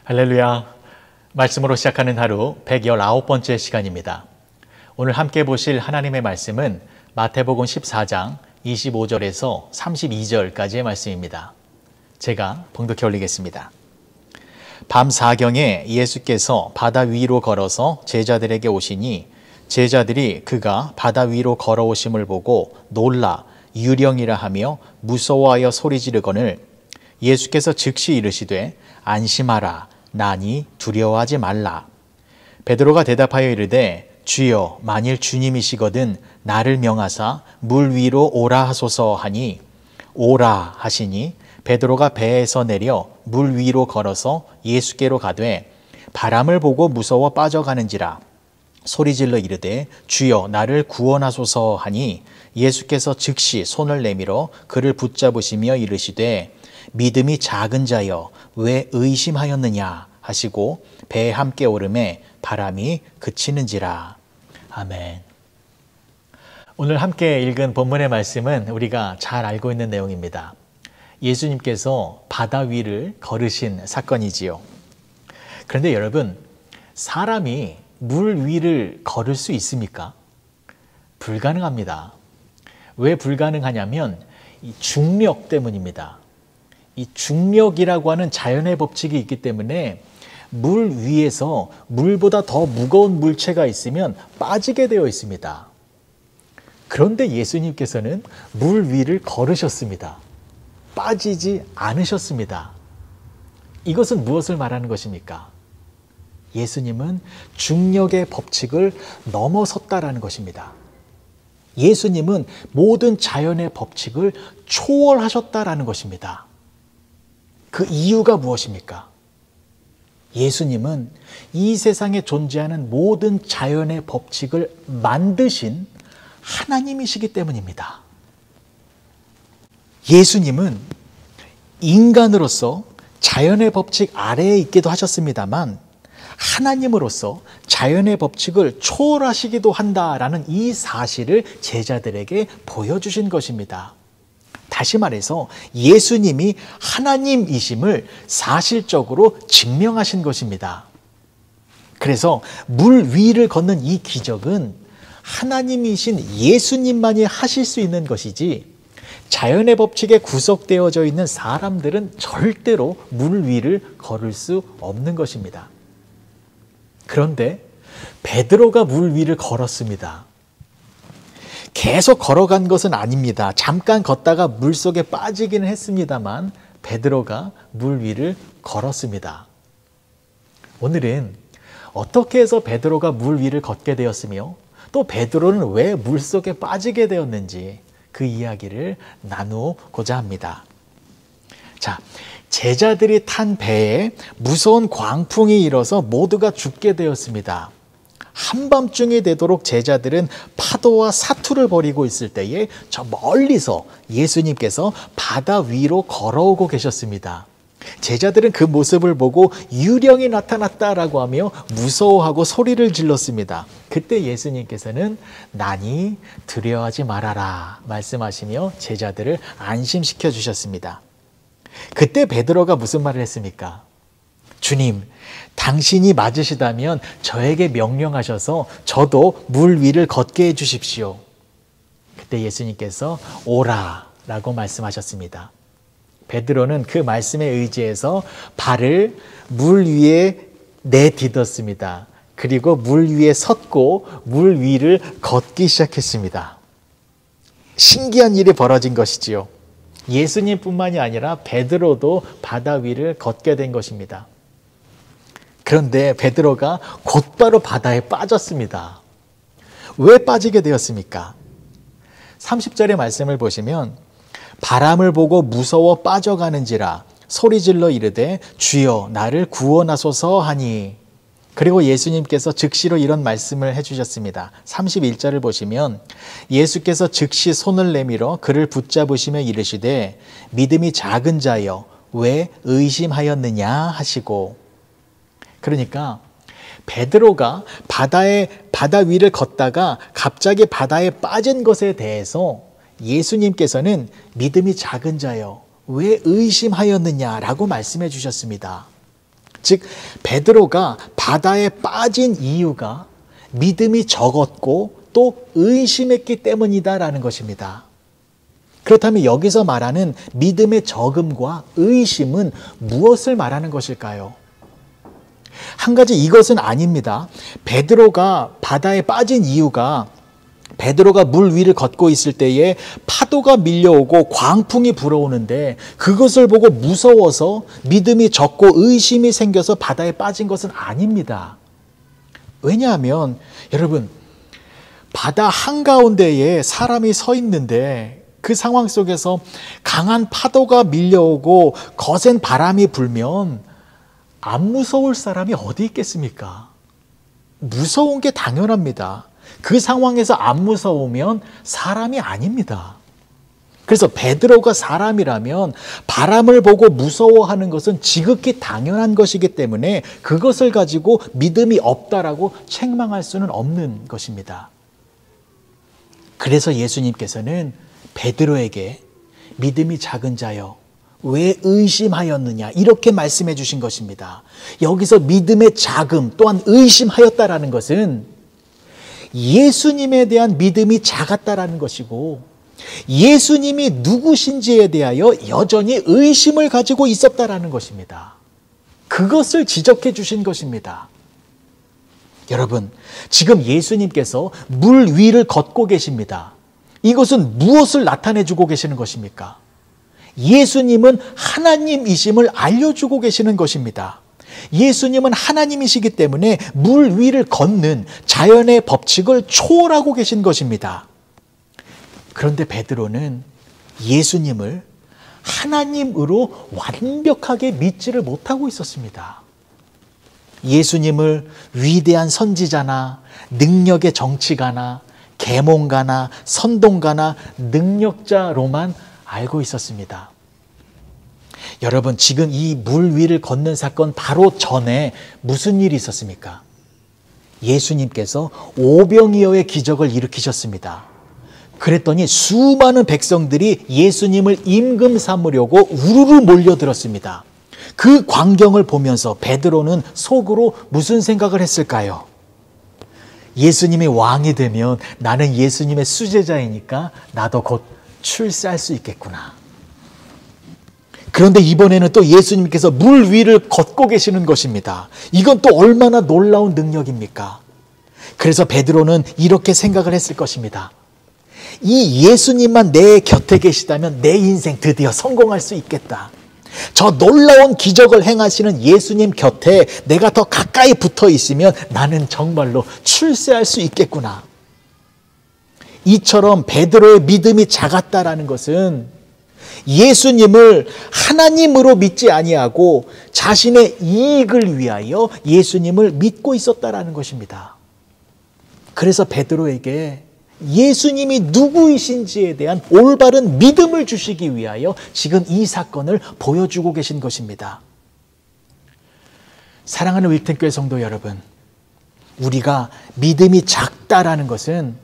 할렐루야. 말씀으로 시작하는 하루 119번째 시간입니다. 오늘 함께 보실 하나님의 말씀은 마태복음 14장 25절에서 32절까지의 말씀입니다. 제가 봉독해 올리겠습니다. 밤 사경에 예수께서 바다 위로 걸어서 제자들에게 오시니 제자들이 그가 바다 위로 걸어오심을 보고 놀라 유령이라 하며 무서워하여 소리 지르거늘 예수께서 즉시 이르시되 안심하라 나니 두려워하지 말라. 베드로가 대답하여 이르되 주여 만일 주님이시거든 나를 명하사 물 위로 오라 하소서 하니 오라 하시니 베드로가 배에서 내려 물 위로 걸어서 예수께로 가되 바람을 보고 무서워 빠져가는지라 소리질러 이르되 주여 나를 구원하소서 하니 예수께서 즉시 손을 내밀어 그를 붙잡으시며 이르시되 믿음이 작은 자여 왜 의심하였느냐 하시고 배에 함께 오르매 바람이 그치는지라. 아멘. 오늘 함께 읽은 본문의 말씀은 우리가 잘 알고 있는 내용입니다. 예수님께서 바다 위를 걸으신 사건이지요. 그런데 여러분, 사람이 물 위를 걸을 수 있습니까? 불가능합니다. 왜 불가능하냐면 이 중력 때문입니다. 이 중력이라고 하는 자연의 법칙이 있기 때문에 물 위에서 물보다 더 무거운 물체가 있으면 빠지게 되어 있습니다. 그런데 예수님께서는 물 위를 걸으셨습니다. 빠지지 않으셨습니다. 이것은 무엇을 말하는 것입니까? 예수님은 중력의 법칙을 넘어섰다라는 것입니다. 예수님은 모든 자연의 법칙을 초월하셨다라는 것입니다. 그 이유가 무엇입니까? 예수님은 이 세상에 존재하는 모든 자연의 법칙을 만드신 하나님이시기 때문입니다. 예수님은 인간으로서 자연의 법칙 아래에 있기도 하셨습니다만 하나님으로서 자연의 법칙을 초월하시기도 한다라는 이 사실을 제자들에게 보여주신 것입니다. 다시 말해서 예수님이 하나님이심을 사실적으로 증명하신 것입니다. 그래서 물 위를 걷는 이 기적은 하나님이신 예수님만이 하실 수 있는 것이지 자연의 법칙에 구속되어져 있는 사람들은 절대로 물 위를 걸을 수 없는 것입니다. 그런데 베드로가 물 위를 걸었습니다. 계속 걸어간 것은 아닙니다. 잠깐 걷다가 물속에 빠지기는 했습니다만 베드로가 물 위를 걸었습니다. 오늘은 어떻게 해서 베드로가 물 위를 걷게 되었으며 또 베드로는 왜 물속에 빠지게 되었는지 그 이야기를 나누고자 합니다. 자, 제자들이 탄 배에 무서운 광풍이 일어서 모두가 죽게 되었습니다. 한밤중이 되도록 제자들은 파도와 사투를 벌이고 있을 때에 저 멀리서 예수님께서 바다 위로 걸어오고 계셨습니다. 제자들은 그 모습을 보고 유령이 나타났다라고 하며 무서워하고 소리를 질렀습니다. 그때 예수님께서는 나니 두려워하지 말아라 말씀하시며 제자들을 안심시켜 주셨습니다. 그때 베드로가 무슨 말을 했습니까? 주님, 당신이 맞으시다면 저에게 명령하셔서 저도 물 위를 걷게 해주십시오. 그때 예수님께서 오라 라고 말씀하셨습니다. 베드로는 그 말씀에 의지해서 발을 물 위에 내딛었습니다. 그리고 물 위에 섰고 물 위를 걷기 시작했습니다. 신기한 일이 벌어진 것이지요. 예수님뿐만이 아니라 베드로도 바다 위를 걷게 된 것입니다. 그런데 베드로가 곧바로 바다에 빠졌습니다. 왜 빠지게 되었습니까? 30절의 말씀을 보시면 바람을 보고 무서워 빠져가는지라 소리질러 이르되 주여 나를 구원하소서 하니 그리고 예수님께서 즉시로 이런 말씀을 해주셨습니다. 31절을 보시면 예수께서 즉시 손을 내밀어 그를 붙잡으시며 이르시되 믿음이 작은 자여 왜 의심하였느냐 하시고 그러니까 베드로가 바다 위를 걷다가 갑자기 바다에 빠진 것에 대해서 예수님께서는 믿음이 작은 자여 왜 의심하였느냐라고 말씀해 주셨습니다. 즉 베드로가 바다에 빠진 이유가 믿음이 적었고 또 의심했기 때문이다라는 것입니다. 그렇다면 여기서 말하는 믿음의 적음과 의심은 무엇을 말하는 것일까요? 한 가지 이것은 아닙니다. 베드로가 바다에 빠진 이유가 베드로가 물 위를 걷고 있을 때에 파도가 밀려오고 광풍이 불어오는데 그것을 보고 무서워서 믿음이 적고 의심이 생겨서 바다에 빠진 것은 아닙니다. 왜냐하면 여러분, 바다 한가운데에 사람이 서 있는데 그 상황 속에서 강한 파도가 밀려오고 거센 바람이 불면 안 무서울 사람이 어디 있겠습니까? 무서운 게 당연합니다. 그 상황에서 안 무서우면 사람이 아닙니다. 그래서 베드로가 사람이라면 바람을 보고 무서워하는 것은 지극히 당연한 것이기 때문에 그것을 가지고 믿음이 없다라고 책망할 수는 없는 것입니다. 그래서 예수님께서는 베드로에게 믿음이 작은 자여 왜 의심하였느냐 이렇게 말씀해 주신 것입니다. 여기서 믿음의 작음 또한 의심하였다라는 것은 예수님에 대한 믿음이 작았다라는 것이고 예수님이 누구신지에 대하여 여전히 의심을 가지고 있었다라는 것입니다. 그것을 지적해 주신 것입니다. 여러분, 지금 예수님께서 물 위를 걷고 계십니다. 이것은 무엇을 나타내 주고 계시는 것입니까? 예수님은 하나님이심을 알려주고 계시는 것입니다. 예수님은 하나님이시기 때문에 물 위를 걷는 자연의 법칙을 초월하고 계신 것입니다. 그런데 베드로는 예수님을 하나님으로 완벽하게 믿지를 못하고 있었습니다. 예수님을 위대한 선지자나 능력의 정치가나 계몽가나 선동가나 능력자로만 알고 있었습니다. 여러분, 지금 이 물 위를 걷는 사건 바로 전에 무슨 일이 있었습니까? 예수님께서 오병이어의 기적을 일으키셨습니다. 그랬더니 수많은 백성들이 예수님을 임금 삼으려고 우르르 몰려들었습니다. 그 광경을 보면서 베드로는 속으로 무슨 생각을 했을까요? 예수님이 왕이 되면 나는 예수님의 수제자이니까 나도 곧 출세할 수 있겠구나. 그런데 이번에는 또 예수님께서 물 위를 걷고 계시는 것입니다. 이건 또 얼마나 놀라운 능력입니까? 그래서 베드로는 이렇게 생각을 했을 것입니다. 이 예수님만 내 곁에 계시다면 내 인생 드디어 성공할 수 있겠다. 저 놀라운 기적을 행하시는 예수님 곁에 내가 더 가까이 붙어 있으면 나는 정말로 출세할 수 있겠구나. 이처럼 베드로의 믿음이 작았다라는 것은 예수님을 하나님으로 믿지 아니하고 자신의 이익을 위하여 예수님을 믿고 있었다라는 것입니다. 그래서 베드로에게 예수님이 누구이신지에 대한 올바른 믿음을 주시기 위하여 지금 이 사건을 보여주고 계신 것입니다. 사랑하는 윌튼교회 성도 여러분, 우리가 믿음이 작다라는 것은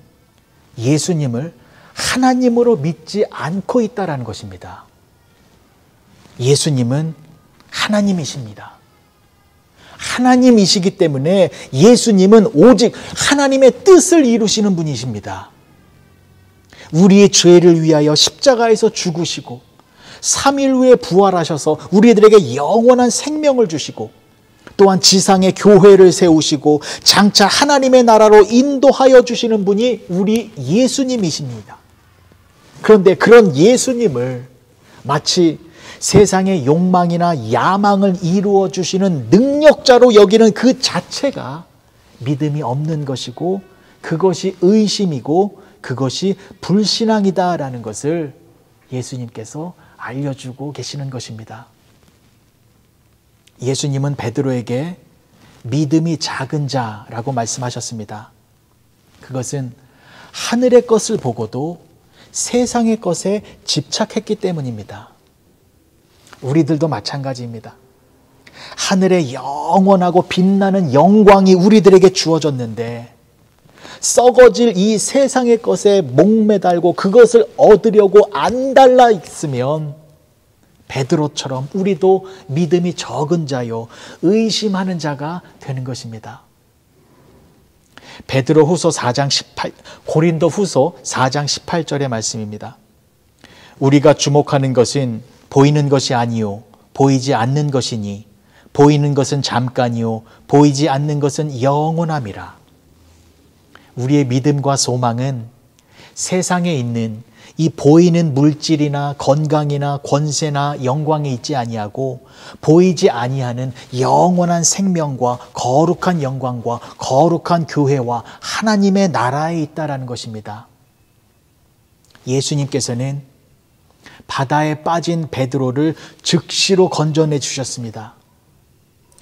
예수님을 하나님으로 믿지 않고 있다라는 것입니다. 예수님은 하나님이십니다. 하나님이시기 때문에 예수님은 오직 하나님의 뜻을 이루시는 분이십니다. 우리의 죄를 위하여 십자가에서 죽으시고 3일 후에 부활하셔서 우리들에게 영원한 생명을 주시고 또한 지상에 교회를 세우시고 장차 하나님의 나라로 인도하여 주시는 분이 우리 예수님이십니다. 그런데 그런 예수님을 마치 세상의 욕망이나 야망을 이루어 주시는 능력자로 여기는 그 자체가 믿음이 없는 것이고 그것이 의심이고 그것이 불신앙이다라는 것을 예수님께서 알려주고 계시는 것입니다. 예수님은 베드로에게 믿음이 작은 자라고 말씀하셨습니다. 그것은 하늘의 것을 보고도 세상의 것에 집착했기 때문입니다. 우리들도 마찬가지입니다. 하늘의 영원하고 빛나는 영광이 우리들에게 주어졌는데 썩어질 이 세상의 것에 목매달고 그것을 얻으려고 안달나 있으면 베드로처럼 우리도 믿음이 적은 자요 의심하는 자가 되는 것입니다. 고린도후서 4장 18절의 말씀입니다. 우리가 주목하는 것은 보이는 것이 아니요 보이지 않는 것이니 보이는 것은 잠깐이요 보이지 않는 것은 영원함이라. 우리의 믿음과 소망은 세상에 있는 이 보이는 물질이나 건강이나 권세나 영광에 있지 아니하고 보이지 아니하는 영원한 생명과 거룩한 영광과 거룩한 교회와 하나님의 나라에 있다라는 것입니다. 예수님께서는 바다에 빠진 베드로를 즉시로 건져내 주셨습니다.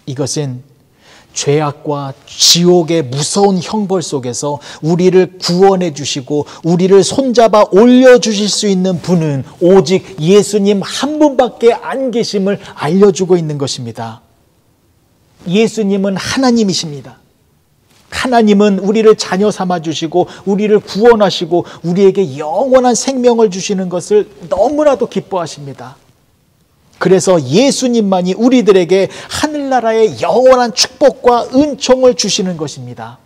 이것은 죄악과 지옥의 무서운 형벌 속에서 우리를 구원해 주시고 우리를 손잡아 올려주실 수 있는 분은 오직 예수님 한 분밖에 안 계심을 알려주고 있는 것입니다. 예수님은 하나님이십니다. 하나님은 우리를 자녀 삼아 주시고 우리를 구원하시고 우리에게 영원한 생명을 주시는 것을 너무나도 기뻐하십니다. 그래서 예수님만이 우리들에게 하늘나라의 영원한 축복과 은총을 주시는 것입니다.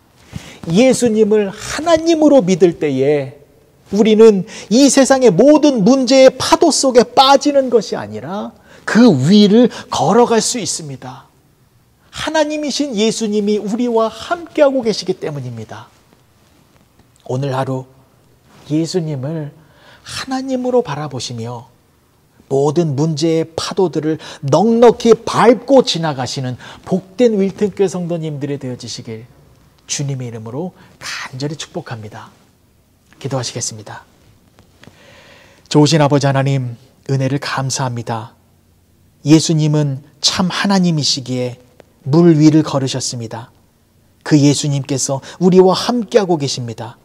예수님을 하나님으로 믿을 때에 우리는 이 세상의 모든 문제의 파도 속에 빠지는 것이 아니라 그 위를 걸어갈 수 있습니다. 하나님이신 예수님이 우리와 함께하고 계시기 때문입니다. 오늘 하루 예수님을 하나님으로 바라보시며 모든 문제의 파도들을 넉넉히 밟고 지나가시는 복된 윌튼교회 성도님들이 되어지시길 주님의 이름으로 간절히 축복합니다. 기도하시겠습니다. 좋으신 아버지 하나님, 은혜를 감사합니다. 예수님은 참 하나님이시기에 물 위를 걸으셨습니다. 그 예수님께서 우리와 함께하고 계십니다.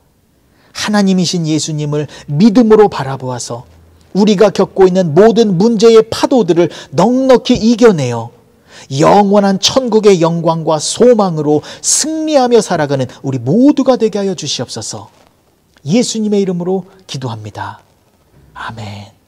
하나님이신 예수님을 믿음으로 바라보아서 우리가 겪고 있는 모든 문제의 파도들을 넉넉히 이겨내어 영원한 천국의 영광과 소망으로 승리하며 살아가는 우리 모두가 되게 하여 주시옵소서. 예수님의 이름으로 기도합니다. 아멘.